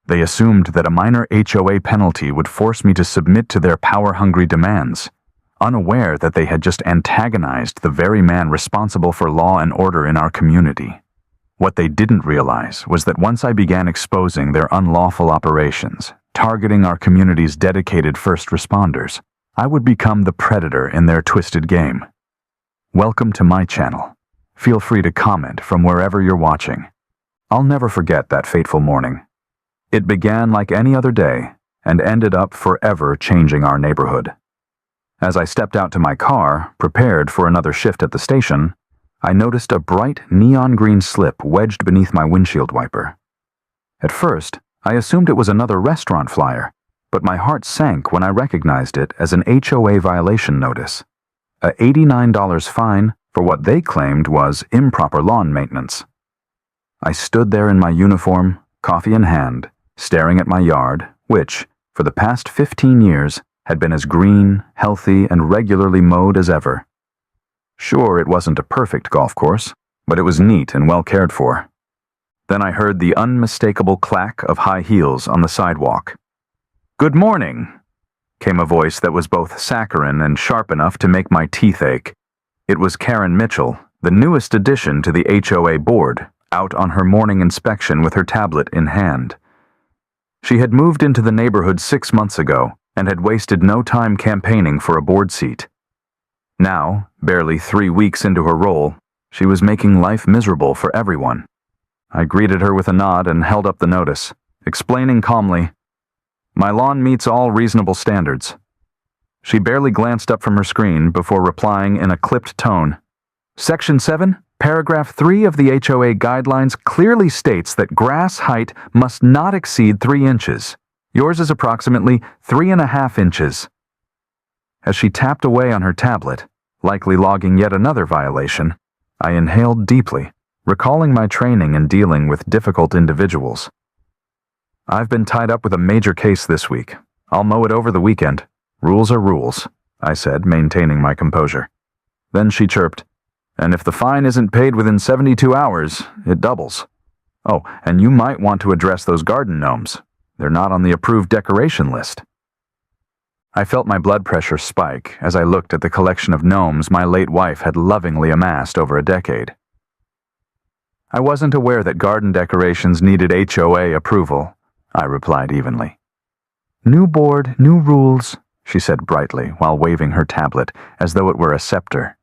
They assumed that a minor HOA penalty would force me to submit to their power-hungry demands, unaware that they had just antagonized the very man responsible for law and order in our community. What they didn't realize was that once I began exposing their unlawful operations, targeting our community's dedicated first responders, I would become the predator in their twisted game. Welcome to my channel. Feel free to comment from wherever you're watching. I'll never forget that fateful morning. It began like any other day and ended up forever changing our neighborhood. As I stepped out to my car, prepared for another shift at the station, I noticed a bright neon green slip wedged beneath my windshield wiper. At first, I assumed it was another restaurant flyer, but my heart sank when I recognized it as an HOA violation notice. A $89 fine for what they claimed was improper lawn maintenance. I stood there in my uniform, coffee in hand, staring at my yard, which, for the past 15 years, had been as green, healthy, and regularly mowed as ever. Sure, it wasn't a perfect golf course, but it was neat and well cared for. Then I heard the unmistakable clack of high heels on the sidewalk. "Good morning," came a voice that was both saccharine and sharp enough to make my teeth ache. It was Karen Mitchell, the newest addition to the HOA board, out on her morning inspection with her tablet in hand. She had moved into the neighborhood 6 months ago and had wasted no time campaigning for a board seat. Now, barely 3 weeks into her role, she was making life miserable for everyone. I greeted her with a nod and held up the notice, explaining calmly, "My lawn meets all reasonable standards." She barely glanced up from her screen before replying in a clipped tone, "Section 7, Paragraph 3 of the HOA guidelines clearly states that grass height must not exceed 3 inches. Yours is approximately 3.5 inches. As she tapped away on her tablet, likely logging yet another violation, I inhaled deeply, recalling my training in dealing with difficult individuals. "I've been tied up with a major case this week. I'll mow it over the weekend. Rules are rules," I said, maintaining my composure. Then she chirped, "And if the fine isn't paid within 72 hours, it doubles. Oh, and you might want to address those garden gnomes. They're not on the approved decoration list." I felt my blood pressure spike as I looked at the collection of gnomes my late wife had lovingly amassed over a decade. "I wasn't aware that garden decorations needed HOA approval," I replied evenly. "New board, new rules," she said brightly while waving her tablet as though it were a scepter.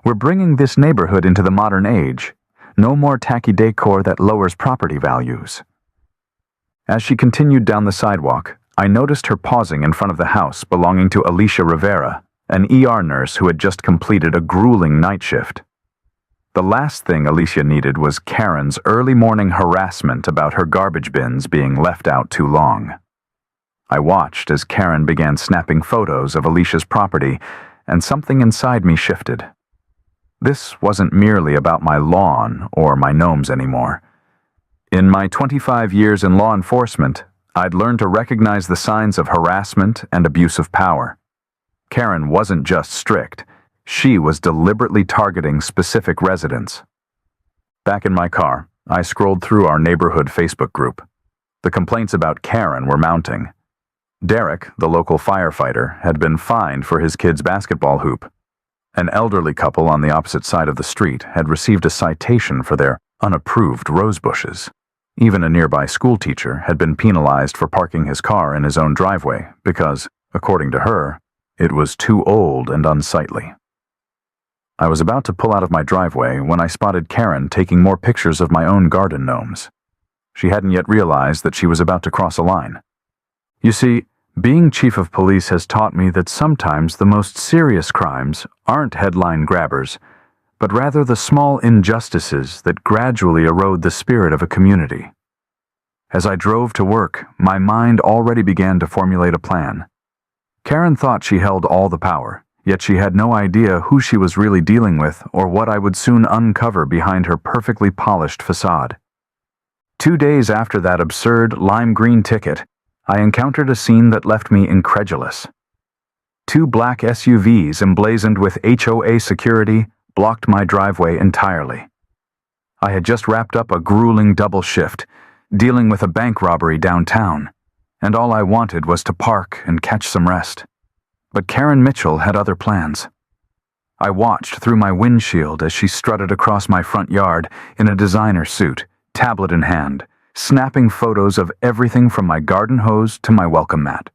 "We're bringing this neighborhood into the modern age. No more tacky decor that lowers property values." As she continued down the sidewalk, I noticed her pausing in front of the house belonging to Alicia Rivera, an ER nurse who had just completed a grueling night shift. The last thing Alicia needed was Karen's early morning harassment about her garbage bins being left out too long. I watched as Karen began snapping photos of Alicia's property, and something inside me shifted. This wasn't merely about my lawn or my gnomes anymore. In my 25 years in law enforcement, I'd learned to recognize the signs of harassment and abuse of power. Karen wasn't just strict. She was deliberately targeting specific residents. Back in my car, I scrolled through our neighborhood Facebook group. The complaints about Karen were mounting. Derek, the local firefighter, had been fined for his kid's basketball hoop. An elderly couple on the opposite side of the street had received a citation for their unapproved rose bushes. Even a nearby schoolteacher had been penalized for parking his car in his own driveway because, according to her, it was too old and unsightly. I was about to pull out of my driveway when I spotted Karen taking more pictures of my own garden gnomes. She hadn't yet realized that she was about to cross a line. You see, being chief of police has taught me that sometimes the most serious crimes aren't headline grabbers, but rather the small injustices that gradually erode the spirit of a community. As I drove to work, my mind already began to formulate a plan. Karen thought she held all the power, yet she had no idea who she was really dealing with or what I would soon uncover behind her perfectly polished facade. 2 days after that absurd lime green ticket, I encountered a scene that left me incredulous. 2 black SUVs emblazoned with HOA security blocked my driveway entirely. I had just wrapped up a grueling double shift, dealing with a bank robbery downtown, and all I wanted was to park and catch some rest. But Karen Mitchell had other plans. I watched through my windshield as she strutted across my front yard in a designer suit, tablet in hand, snapping photos of everything from my garden hose to my welcome mat.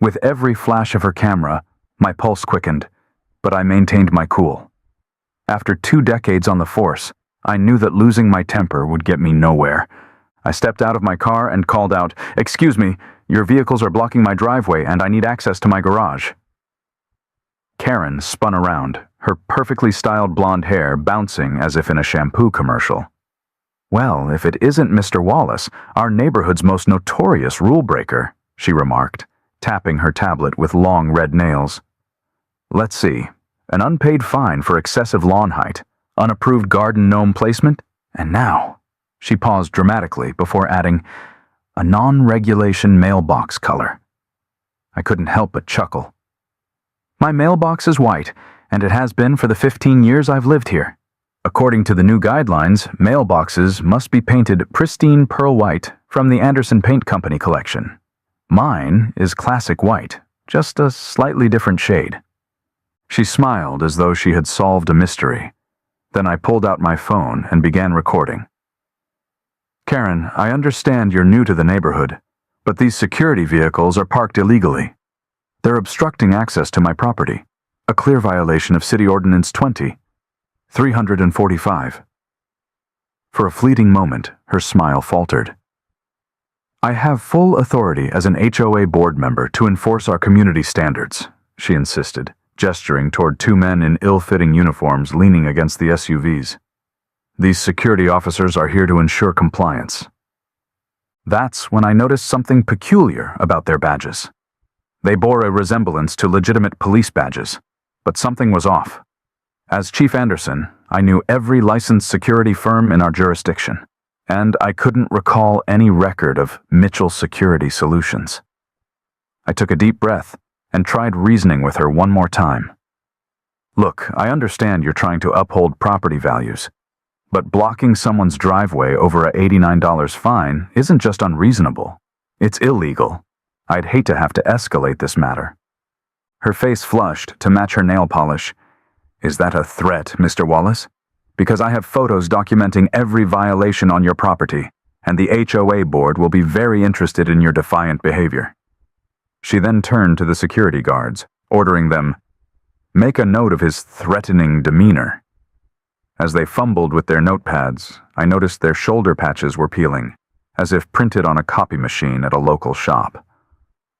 With every flash of her camera, my pulse quickened, but I maintained my cool. After 2 decades on the force, I knew that losing my temper would get me nowhere. I stepped out of my car and called out, "Excuse me, your vehicles are blocking my driveway and I need access to my garage." Karen spun around, her perfectly styled blonde hair bouncing as if in a shampoo commercial. "Well, if it isn't Mr. Wallace, our neighborhood's most notorious rule breaker," she remarked, tapping her tablet with long red nails. "Let's see. An unpaid fine for excessive lawn height, unapproved garden gnome placement, and now," she paused dramatically before adding, "a non-regulation mailbox color." I couldn't help but chuckle. "My mailbox is white, and it has been for the 15 years I've lived here. According to the new guidelines, mailboxes must be painted pristine pearl white from the Anderson Paint Company collection. Mine is classic white, just a slightly different shade." She smiled as though she had solved a mystery. Then I pulled out my phone and began recording. "Karen, I understand you're new to the neighborhood, but these security vehicles are parked illegally. They're obstructing access to my property, a clear violation of City Ordinance 20-345. For a fleeting moment, her smile faltered. "I have full authority as an HOA board member to enforce our community standards," she insisted, gesturing toward 2 men in ill-fitting uniforms leaning against the SUVs. "These security officers are here to ensure compliance." That's when I noticed something peculiar about their badges. They bore a resemblance to legitimate police badges, but something was off. As Chief Anderson, I knew every licensed security firm in our jurisdiction, and I couldn't recall any record of Mitchell Security Solutions. I took a deep breath and tried reasoning with her one more time. "Look, I understand you're trying to uphold property values, but blocking someone's driveway over a $89 fine isn't just unreasonable. It's illegal. I'd hate to have to escalate this matter." Her face flushed to match her nail polish. "Is that a threat, Mr. Wallace? Because I have photos documenting every violation on your property, and the HOA board will be very interested in your defiant behavior." She then turned to the security guards, ordering them, "Make a note of his threatening demeanor." As they fumbled with their notepads, I noticed their shoulder patches were peeling, as if printed on a copy machine at a local shop.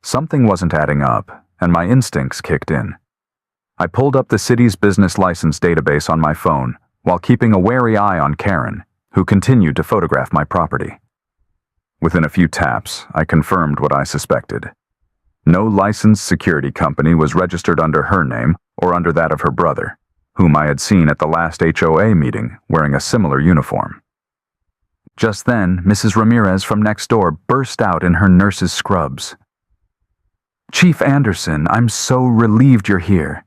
Something wasn't adding up, and my instincts kicked in. I pulled up the city's business license database on my phone while keeping a wary eye on Karen, who continued to photograph my property. Within a few taps, I confirmed what I suspected. No licensed security company was registered under her name or under that of her brother, whom I had seen at the last HOA meeting wearing a similar uniform. Just then, Mrs. Ramirez from next door burst out in her nurse's scrubs. "Chief Anderson, I'm so relieved you're here.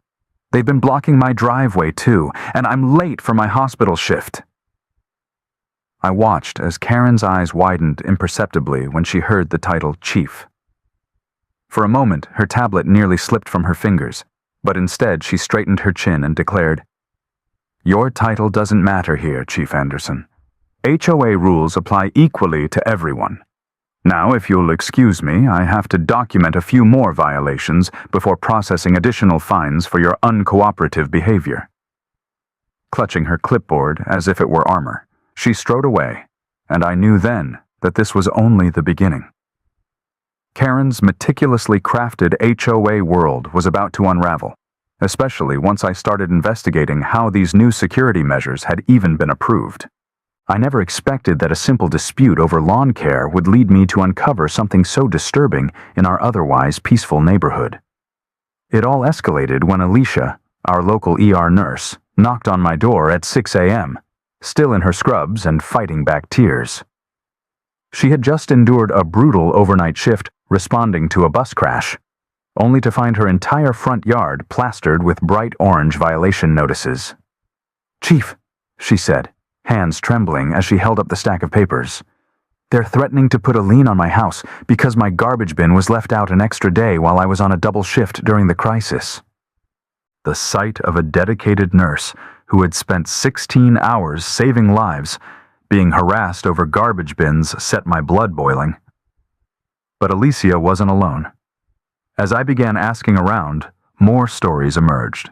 They've been blocking my driveway too, and I'm late for my hospital shift." I watched as Karen's eyes widened imperceptibly when she heard the title Chief. For a moment, her tablet nearly slipped from her fingers, but instead she straightened her chin and declared, "Your title doesn't matter here, Chief Anderson. HOA rules apply equally to everyone. Now, if you'll excuse me, I have to document a few more violations before processing additional fines for your uncooperative behavior." Clutching her clipboard as if it were armor, she strode away, and I knew then that this was only the beginning. Karen's meticulously crafted HOA world was about to unravel, especially once I started investigating how these new security measures had even been approved. I never expected that a simple dispute over lawn care would lead me to uncover something so disturbing in our otherwise peaceful neighborhood. It all escalated when Alicia, our local ER nurse, knocked on my door at 6 a.m., still in her scrubs and fighting back tears. She had just endured a brutal overnight shift responding to a bus crash, only to find her entire front yard plastered with bright orange violation notices. "Chief," she said, hands trembling as she held up the stack of papers. They're threatening to put a lien on my house because my garbage bin was left out an extra day while I was on a double shift during the crisis." The sight of a dedicated nurse who had spent 16 hours saving lives being harassed over garbage bins set my blood boiling. But Alicia wasn't alone. As I began asking around, more stories emerged.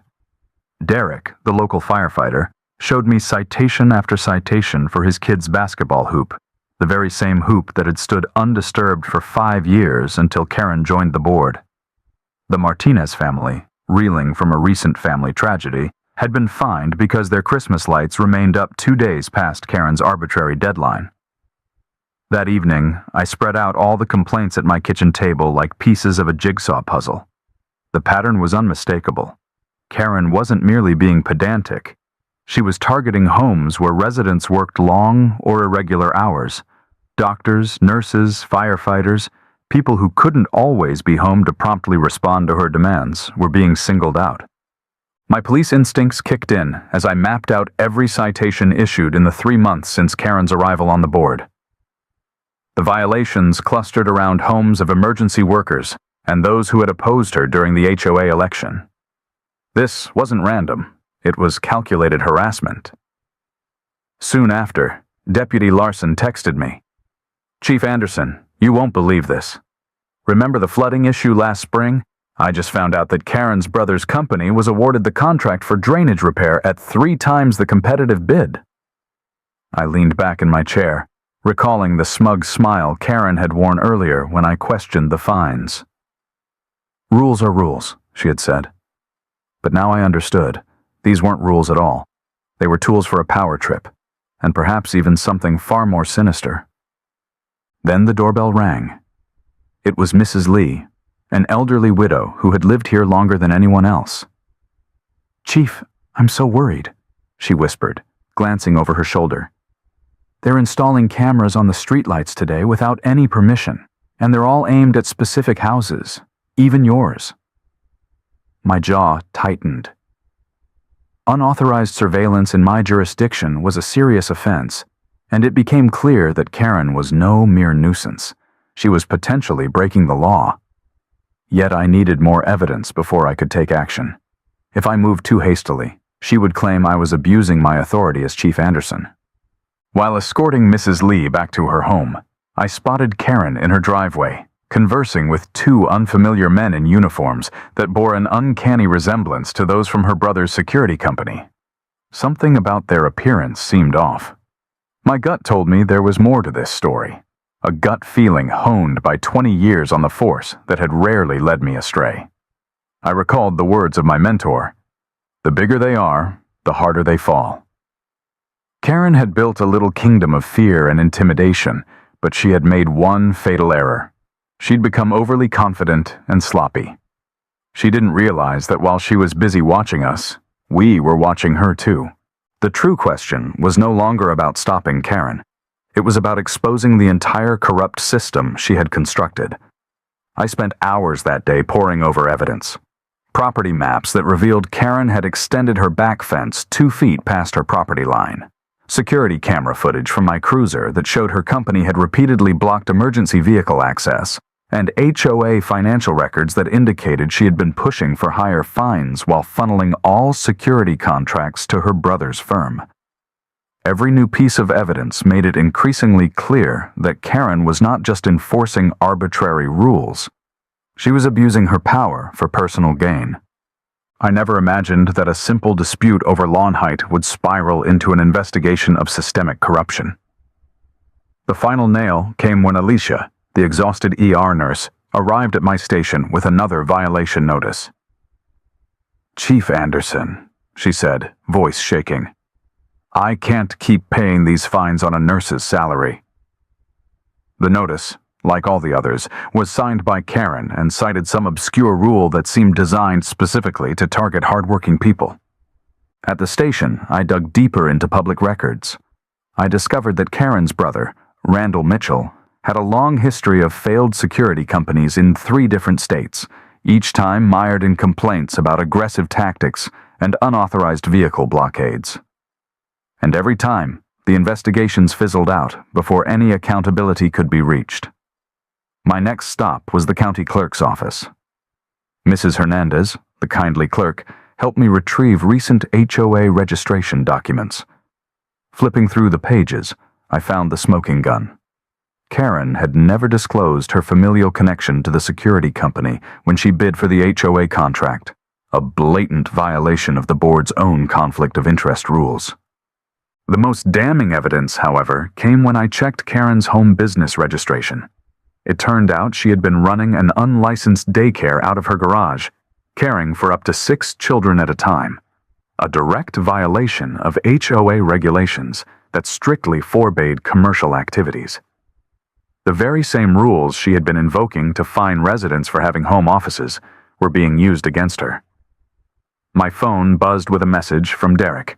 Derek, the local firefighter, showed me citation after citation for his kid's basketball hoop, the very same hoop that had stood undisturbed for 5 years until Karen joined the board. The Martinez family, reeling from a recent family tragedy, had been fined because their Christmas lights remained up 2 days past Karen's arbitrary deadline. That evening, I spread out all the complaints at my kitchen table like pieces of a jigsaw puzzle. The pattern was unmistakable. Karen wasn't merely being pedantic. She was targeting homes where residents worked long or irregular hours. Doctors, nurses, firefighters, people who couldn't always be home to promptly respond to her demands were being singled out. My police instincts kicked in as I mapped out every citation issued in the 3 months since Karen's arrival on the board. The violations clustered around homes of emergency workers and those who had opposed her during the HOA election. This wasn't random. It was calculated harassment. Soon after, Deputy Larson texted me. "Chief Anderson, you won't believe this. Remember the flooding issue last spring? I just found out that Karen's brother's company was awarded the contract for drainage repair at 3 times the competitive bid." I leaned back in my chair, recalling the smug smile Karen had worn earlier when I questioned the fines. "Rules are rules," she had said. But now I understood. These weren't rules at all. They were tools for a power trip, and perhaps even something far more sinister. Then the doorbell rang. It was Mrs. Lee, an elderly widow who had lived here longer than anyone else. "Chief, I'm so worried," she whispered, glancing over her shoulder. "They're installing cameras on the streetlights today without any permission, and they're all aimed at specific houses, even yours." My jaw tightened. Unauthorized surveillance in my jurisdiction was a serious offense, and it became clear that Karen was no mere nuisance. She was potentially breaking the law. Yet I needed more evidence before I could take action. If I moved too hastily, she would claim I was abusing my authority as Chief Anderson. While escorting Mrs. Lee back to her home, I spotted Karen in her driveway, conversing with 2 unfamiliar men in uniforms that bore an uncanny resemblance to those from her brother's security company. Something about their appearance seemed off. My gut told me there was more to this story, a gut feeling honed by 20 years on the force that had rarely led me astray. I recalled the words of my mentor, "The bigger they are, the harder they fall." Karen had built a little kingdom of fear and intimidation, but she had made one fatal error. She'd become overly confident and sloppy. She didn't realize that while she was busy watching us, we were watching her too. The true question was no longer about stopping Karen. It was about exposing the entire corrupt system she had constructed. I spent hours that day poring over evidence. Property maps that revealed Karen had extended her back fence 2 feet past her property line. Security camera footage from my cruiser that showed her company had repeatedly blocked emergency vehicle access, and HOA financial records that indicated she had been pushing for higher fines while funneling all security contracts to her brother's firm. Every new piece of evidence made it increasingly clear that Karen was not just enforcing arbitrary rules. She was abusing her power for personal gain. I never imagined that a simple dispute over lawn height would spiral into an investigation of systemic corruption. The final nail came when Alicia, the exhausted ER nurse, arrived at my station with another violation notice. "Chief Anderson," she said, voice shaking, "I can't keep paying these fines on a nurse's salary." The notice, like all the others, was signed by Karen and cited some obscure rule that seemed designed specifically to target hardworking people. At the station, I dug deeper into public records. I discovered that Karen's brother, Randall Mitchell, had a long history of failed security companies in 3 different states, each time mired in complaints about aggressive tactics and unauthorized vehicle blockades. And every time, The investigations fizzled out before any accountability could be reached. My next stop was the county clerk's office. Mrs. Hernandez, the kindly clerk, helped me retrieve recent HOA registration documents. Flipping through the pages, I found the smoking gun. Karen had never disclosed her familial connection to the security company when she bid for the HOA contract, a blatant violation of the board's own conflict of interest rules. The most damning evidence, however, came when I checked Karen's home business registration. It turned out she had been running an unlicensed daycare out of her garage, caring for up to 6 children at a time, a direct violation of HOA regulations that strictly forbade commercial activities. The very same rules she had been invoking to fine residents for having home offices were being used against her. My phone buzzed with a message from Derek.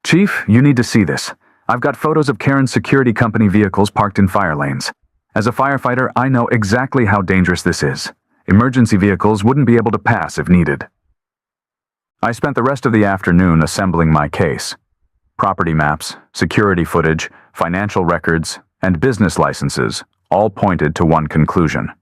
"Chief, you need to see this. I've got photos of Karen's security company vehicles parked in fire lanes. As a firefighter, I know exactly how dangerous this is. Emergency vehicles wouldn't be able to pass if needed." I spent the rest of the afternoon assembling my case. Property maps, security footage, financial records, and business licenses all pointed to one conclusion.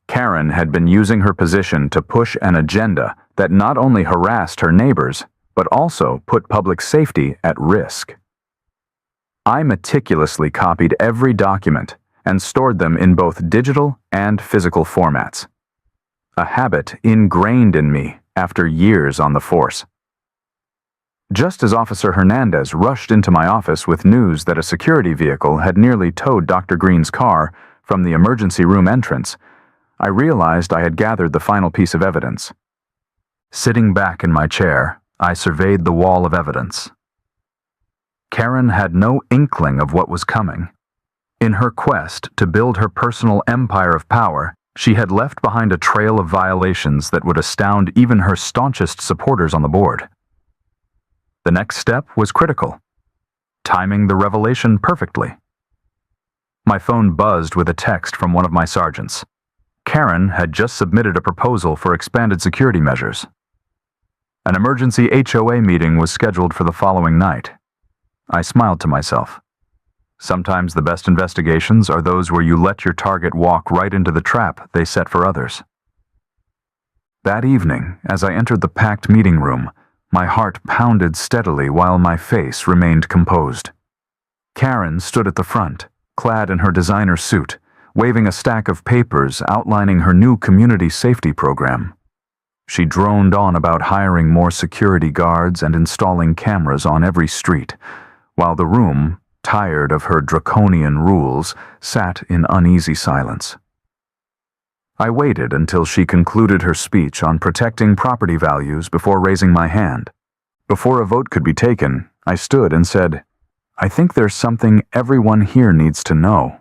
Karen had been using her position to push an agenda that not only harassed her neighbors, but also put public safety at risk. I meticulously copied every document and stored them in both digital and physical formats, a habit ingrained in me after years on the force. Just as Officer Hernandez rushed into my office with news that a security vehicle had nearly towed Dr. Green's car from the emergency room entrance, I realized I had gathered the final piece of evidence. Sitting back in my chair, I surveyed the wall of evidence. Karen had no inkling of what was coming. In her quest to build her personal empire of power, she had left behind a trail of violations that would astound even her staunchest supporters on the board. The next step was critical, timing the revelation perfectly. My phone buzzed with a text from one of my sergeants. Karen had just submitted a proposal for expanded security measures. An emergency HOA meeting was scheduled for the following night. I smiled to myself. Sometimes the best investigations are those where you let your target walk right into the trap they set for others. That evening, as I entered the packed meeting room, my heart pounded steadily while my face remained composed. Karen stood at the front, clad in her designer suit, waving a stack of papers outlining her new community safety program. She droned on about hiring more security guards and installing cameras on every street, while the room, tired of her draconian rules, sat in uneasy silence. I waited until she concluded her speech on protecting property values before raising my hand. Before a vote could be taken, I stood and said, "I think there's something everyone here needs to know."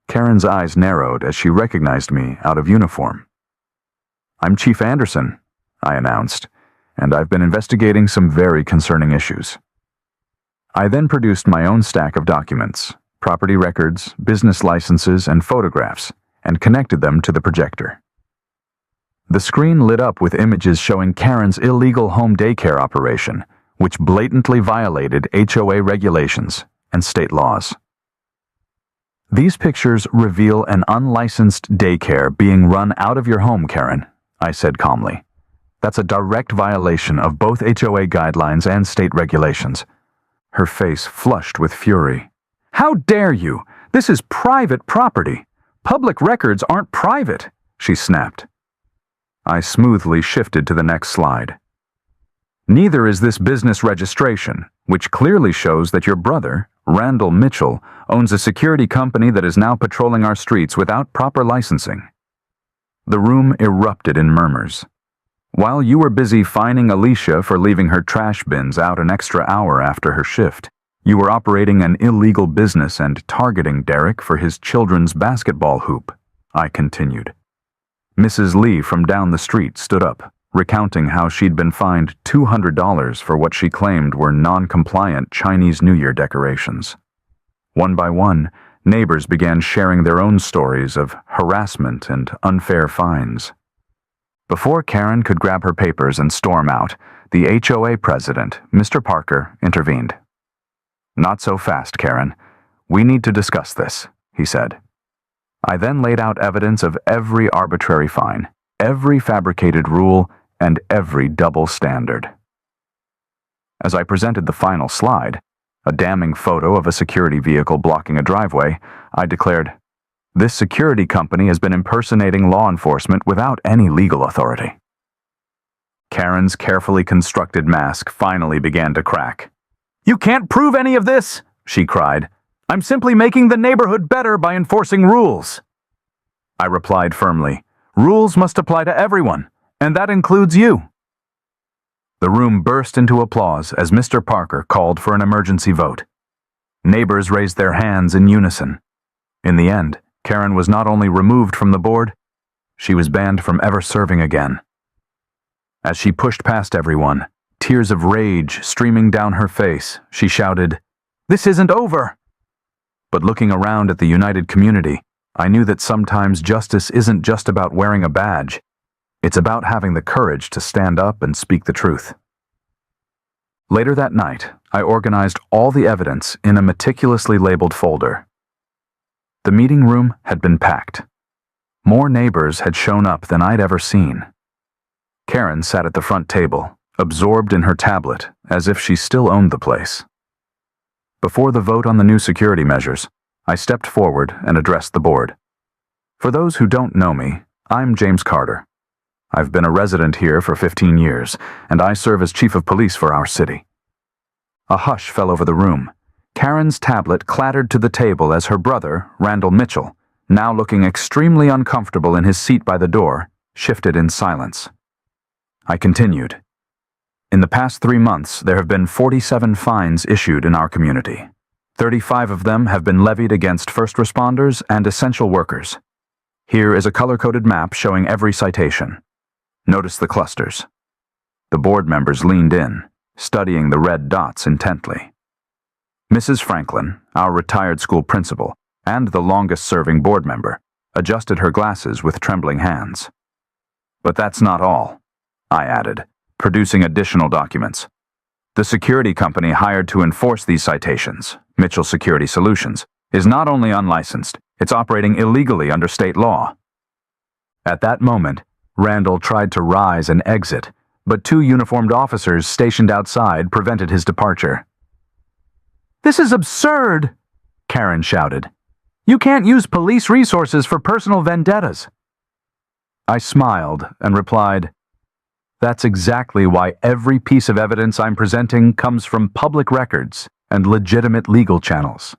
Karen's eyes narrowed as she recognized me out of uniform. "I'm Chief Anderson," I announced, "and I've been investigating some very concerning issues." I then produced my own stack of documents, property records, business licenses, and photographs, and connected them to the projector. The screen lit up with images showing Karen's illegal home daycare operation, which blatantly violated HOA regulations and state laws. "These pictures reveal an unlicensed daycare being run out of your home, Karen," I said calmly. "That's a direct violation of both HOA guidelines and state regulations." Her face flushed with fury. "How dare you? This is private property. Public records aren't private," she snapped. I smoothly shifted to the next slide. "Neither is this business registration, which clearly shows that your brother, Randall Mitchell, owns a security company that is now patrolling our streets without proper licensing." The room erupted in murmurs. "While you were busy fining Alicia for leaving her trash bins out an extra hour after her shift, you were operating an illegal business and targeting Derek for his children's basketball hoop," I continued. Mrs. Lee from down the street stood up, recounting how she'd been fined $200 for what she claimed were non-compliant Chinese New Year decorations. One by one, neighbors began sharing their own stories of harassment and unfair fines. Before Karen could grab her papers and storm out, the HOA president, Mr. Parker, intervened. "Not so fast, Karen. We need to discuss this," he said. I then laid out evidence of every arbitrary fine, every fabricated rule, and every double standard. As I presented the final slide, a damning photo of a security vehicle blocking a driveway, I declared, "This security company has been impersonating law enforcement without any legal authority." Karen's carefully constructed mask finally began to crack. "You can't prove any of this," she cried. "I'm simply making the neighborhood better by enforcing rules." I replied firmly, "Rules must apply to everyone, and that includes you." The room burst into applause as Mr. Parker called for an emergency vote. Neighbors raised their hands in unison. In the end, Karen was not only removed from the board, she was banned from ever serving again. As she pushed past everyone, tears of rage streaming down her face, she shouted, "This isn't over!" But looking around at the united community, I knew that sometimes justice isn't just about wearing a badge. It's about having the courage to stand up and speak the truth. Later that night, I organized all the evidence in a meticulously labeled folder. The meeting room had been packed. More neighbors had shown up than I'd ever seen. Karen sat at the front table, absorbed in her tablet, as if she still owned the place. Before the vote on the new security measures, I stepped forward and addressed the board. For those who don't know me, I'm James Carter. I've been a resident here for 15 years, and I serve as chief of police for our city. A hush fell over the room. Karen's tablet clattered to the table as her brother, Randall Mitchell, now looking extremely uncomfortable in his seat by the door, shifted in silence. I continued. In the past 3 months, there have been 47 fines issued in our community. 35 of them have been levied against first responders and essential workers. Here is a color-coded map showing every citation. Notice the clusters. The board members leaned in, studying the red dots intently. Mrs. Franklin, our retired school principal, and the longest-serving board member, adjusted her glasses with trembling hands. "But that's not all," I added, producing additional documents. "The security company hired to enforce these citations, Mitchell Security Solutions, is not only unlicensed, it's operating illegally under state law." At that moment, Randall tried to rise and exit, but 2 uniformed officers stationed outside prevented his departure. "This is absurd!" Karen shouted. "You can't use police resources for personal vendettas." I smiled and replied, "That's exactly why every piece of evidence I'm presenting comes from public records and legitimate legal channels."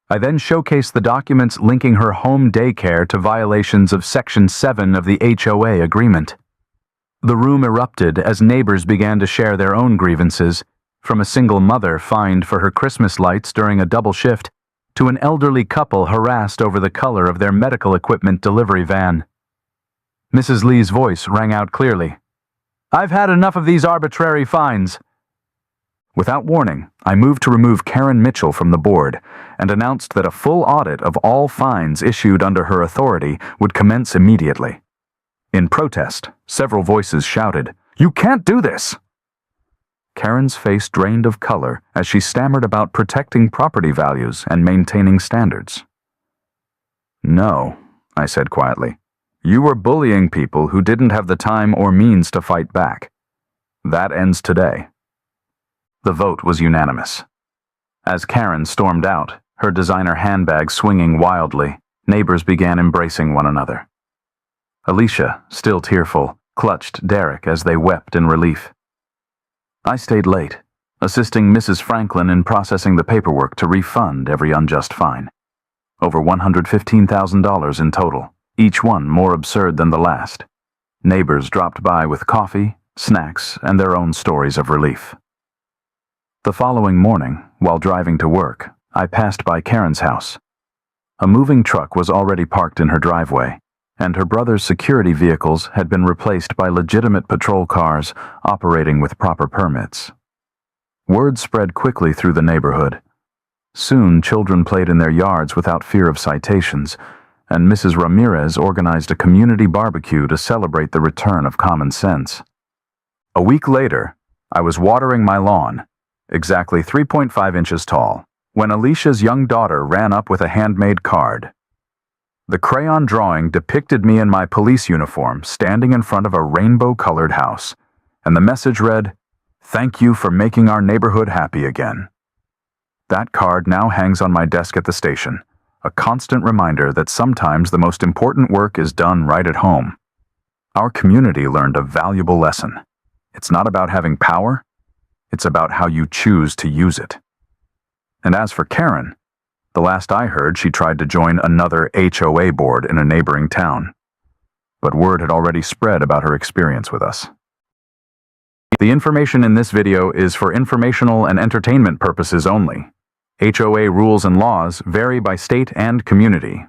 I then showcased the documents linking her home daycare to violations of Section 7 of the HOA agreement. The room erupted as neighbors began to share their own grievances, from a single mother fined for her Christmas lights during a double shift to an elderly couple harassed over the color of their medical equipment delivery van. Mrs. Lee's voice rang out clearly. "I've had enough of these arbitrary fines." Without warning, I moved to remove Karen Mitchell from the board and announced that a full audit of all fines issued under her authority would commence immediately. In protest, several voices shouted, "You can't do this!" Karen's face drained of color as she stammered about protecting property values and maintaining standards. "No," I said quietly. "You were bullying people who didn't have the time or means to fight back. That ends today." The vote was unanimous. As Karen stormed out, her designer handbag swinging wildly, neighbors began embracing one another. Alicia, still tearful, clutched Derek as they wept in relief. I stayed late, assisting Mrs. Franklin in processing the paperwork to refund every unjust fine. Over $115,000 in total, each one more absurd than the last. Neighbors dropped by with coffee, snacks, and their own stories of relief. The following morning, while driving to work, I passed by Karen's house. A moving truck was already parked in her driveway, and her brother's security vehicles had been replaced by legitimate patrol cars operating with proper permits. Word spread quickly through the neighborhood. Soon, children played in their yards without fear of citations, and Mrs. Ramirez organized a community barbecue to celebrate the return of common sense. A week later, I was watering my lawn, exactly 3.5 inches tall, when Alicia's young daughter ran up with a handmade card. The crayon drawing depicted me in my police uniform standing in front of a rainbow-colored house, and the message read, "Thank you for making our neighborhood happy again." That card now hangs on my desk at the station, a constant reminder that sometimes the most important work is done right at home. Our community learned a valuable lesson. It's not about having power, it's about how you choose to use it. And as for Karen, the last I heard, she tried to join another HOA board in a neighboring town. But word had already spread about her experience with us. The information in this video is for informational and entertainment purposes only. HOA rules and laws vary by state and community.